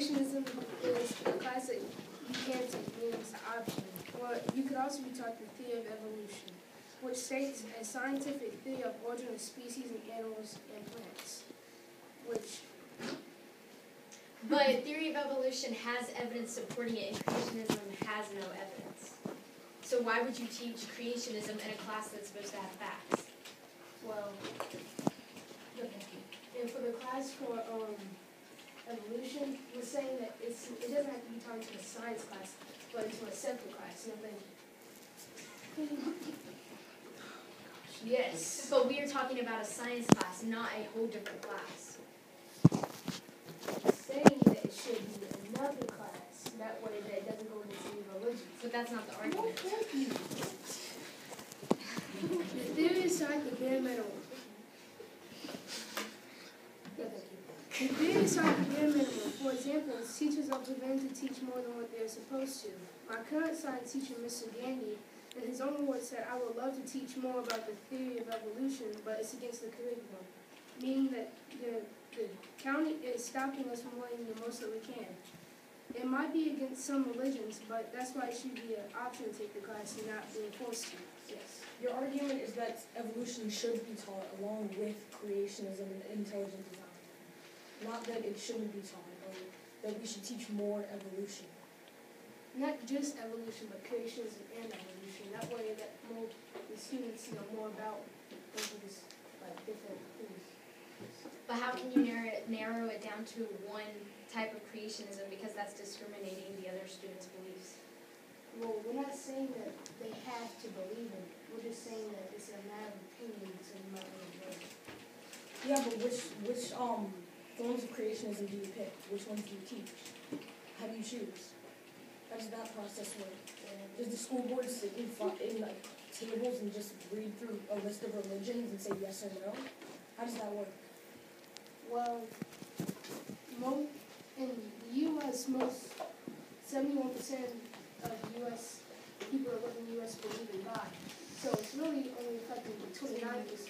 creationism is a class that you can take, meaning it's an option. Or you could also be taught the theory of evolution, which states a scientific theory of origin of species in animals and plants. But theory of evolution has evidence supporting it, and creationism has no evidence. So why would you teach creationism in a class that's supposed to have facts? Well, and for the class for evolution, we're saying that it doesn't have to be taught into a science class, but into a separate class. Yes. But we are talking about a science class, not a whole different class. Saying that it should be another class, that way that it doesn't go into religion. But that's not the argument. The theory is like the bare minimum. The theory is like the bare minimum. For example, teachers are prevented to teach more than what they're supposed to. My current science teacher, Mr. Gandy, in his own words said, I would love to teach more about the theory of evolution, but it's against the curriculum. Meaning that the county is stopping us from learning the most that we can. It might be against some religions, but that's why it should be an option to take the class and not being forced to. Yes. Your argument is that evolution should be taught along with creationism and intelligent design. Not that it shouldn't be taught, or that we should teach more evolution. Not just evolution, but creationism and evolution. That way that the students know more about those different things. But how can you narrow it down to one type of creationism, because that's discriminating the other students' beliefs? Well, we're not saying that they have to believe in it. We're just saying that it's a matter of opinion, so you might want to vote. Yeah, but which forms of creationism do you pick? Which ones do you teach? How do you choose? How does that process work? Does the school board sit in tables and just read through a list of religions and say yes or no? How does that work? Well, in the U.S., 71% of U.S. people that live in the U.S. believe in God. So it's really only affecting the 29%.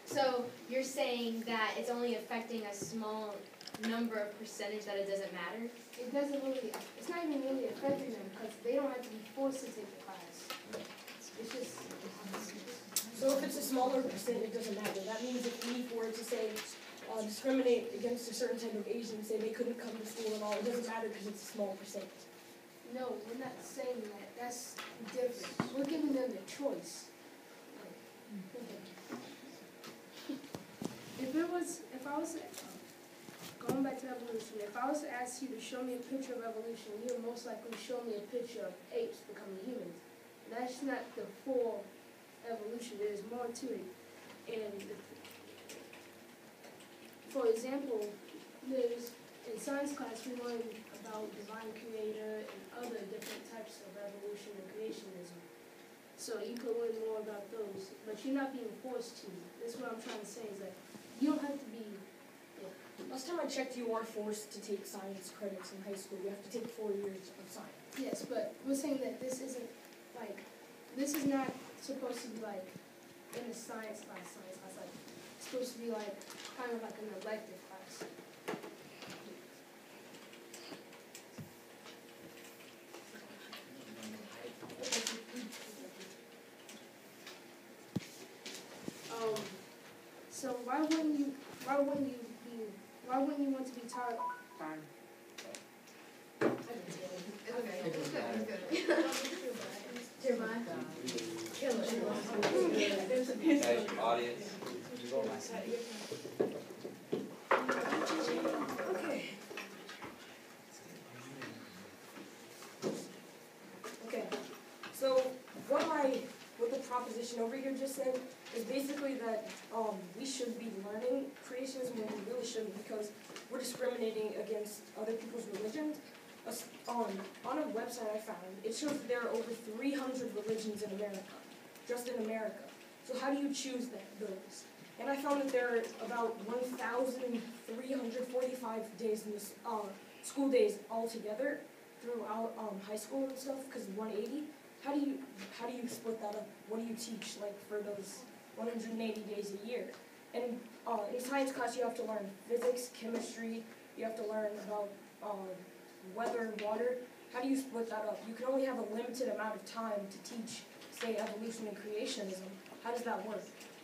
So you're saying that it's only affecting a small number of percentage, that it doesn't matter? It doesn't really, it's not even really affecting them because they don't have to be forced to take the class. It's just... So if it's a smaller percent, it doesn't matter. That means if we were to say, discriminate against a certain type of Asian, say they couldn't come to school and all, it doesn't matter because it's a small percent. No, we're not saying that. That's different. We're giving them the choice. Going back to evolution, if I was to ask you to show me a picture of evolution, you would most likely show me a picture of apes becoming humans. That's not the full evolution. There's more to it. And for example, in science class we learn about divine creator and other different types of evolution and creationism. So you could learn more about those, but you're not being forced to. That's what I'm trying to say, is that you don't have to be. Last time I checked, you are forced to take science credits in high school. You have to take 4 years of science. Yes, but we're saying that this is not supposed to be like in a science class. Like, it's supposed to be like kind of like an elective class. So why wouldn't you want to be taught? Fine. Okay, it's good. Jeremiah? Kill it. Guys, audience. Okay. So what the proposition over here just said is basically that we should be learning creationism when we really shouldn't, because we're discriminating against other people's religions. On a website I found, it shows that there are over 300 religions in America, just in America. So how do you choose those? And I found that there are about 1,345 days in this school days altogether throughout high school and stuff, because 180. How do you split that up? What do you teach, like, for those 180 days a year? And in science class, you have to learn physics, chemistry. You have to learn about weather and water. How do you split that up? You can only have a limited amount of time to teach, say, evolution and creationism. How does that work?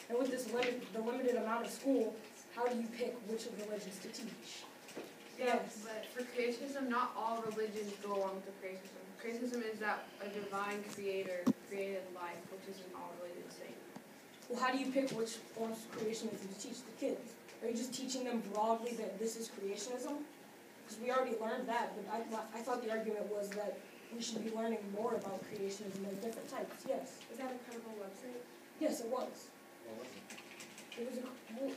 And with the limited amount of school, how do you pick which of the religions to teach? Yes, but for creationism, not all religions go along with creationism. Creationism is that a divine creator created life, which isn't all religions say. Well, how do you pick which forms of creationism to teach the kids? Are you just teaching them broadly that this is creationism? Because we already learned that, but I thought the argument was that we should be learning more about creationism and different types. Yes. Is that a credible website? Yes, it was. It was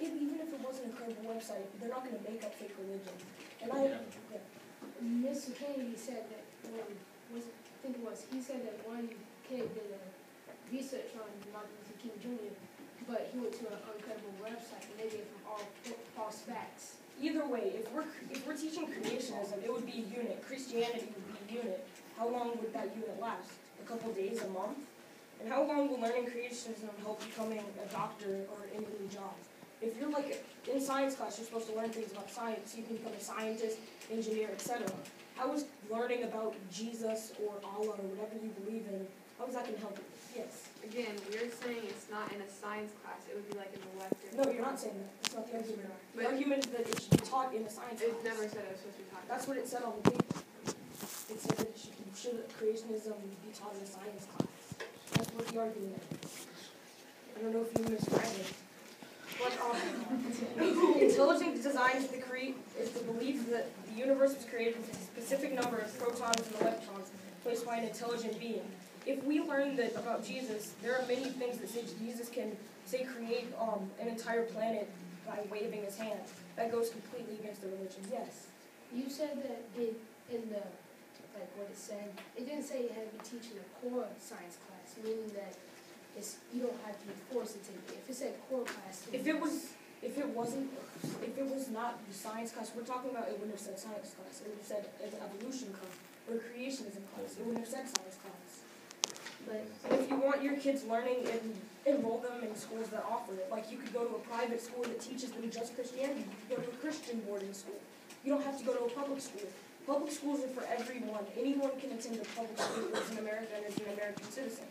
even if it wasn't a credible website, they're not going to make up fake religion. And Mr. Kennedy said that he said that one kid did a research on Martin Luther King Jr., but he went to an uncredible website and they gave him all false facts. Either way, if we're teaching creationism, it would be a unit. Christianity would be a unit. How long would that unit last? A couple days, a month? And how long will learning creationism help becoming a doctor or any new job? If you're like in science class, you're supposed to learn things about science. You can become a scientist, engineer, etc. How is learning about Jesus or Allah or whatever you believe in, how is that going to help you? Yes. Again, we're saying it's not in a science class. It would be like an elective. No, you're not saying that. That's not the argument. The But argument is that it should be taught in a science it class. never said it was supposed to be taught. That's what it said on the paper. It said that should creationism be taught in a science class. That's what the argument is. I don't know if you misread it. But intelligent design is the belief that the universe was created with a specific number of protons and electrons placed by an intelligent being. If we learn that about Jesus, there are many things that say Jesus can, say, create an entire planet by waving his hand. That goes completely against the religion. Yes. You said that in the, like what it said, it didn't say you had to be teaching a core science class, meaning that you don't have to be forced to take it. If it said core class, If it was not the science class we're talking about, it wouldn't have said science class. It would have said an evolution class or a creationism class. It wouldn't have said science class. but If you want your kids learning, enroll them in schools that offer it. Like you could go to a private school that teaches them just Christianity. You could go to a Christian boarding school. You don't have to go to a public school. Public schools are for everyone. Anyone can attend a public school that lives in America and is an American citizen.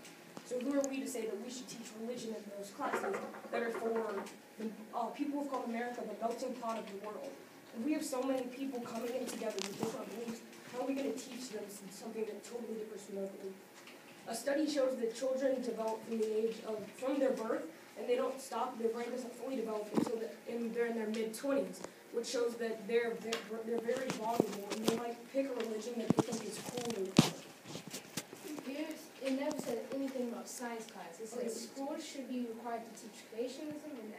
So who are we to say that we should teach religion in those classes that are for people who've called America the melting pot of the world? And we have so many people coming in together with different beliefs. How are we going to teach them something that totally differs from their belief? A study shows that children develop from their birth, and they don't stop. Their brain doesn't fully develop until they're in their mid-20s, which shows that they're very vulnerable, and they might pick a religion that they think is cool. it never said anything about science class. It said schools should be required to teach creationism and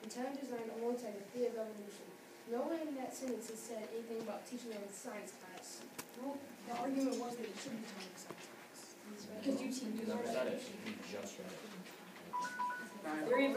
intelligent design alongside the theory of evolution. Nowhere in that sentence it said anything about teaching them in science class. Well, the argument was that it should be taught in science class. Because you learn that. Just right. Theory of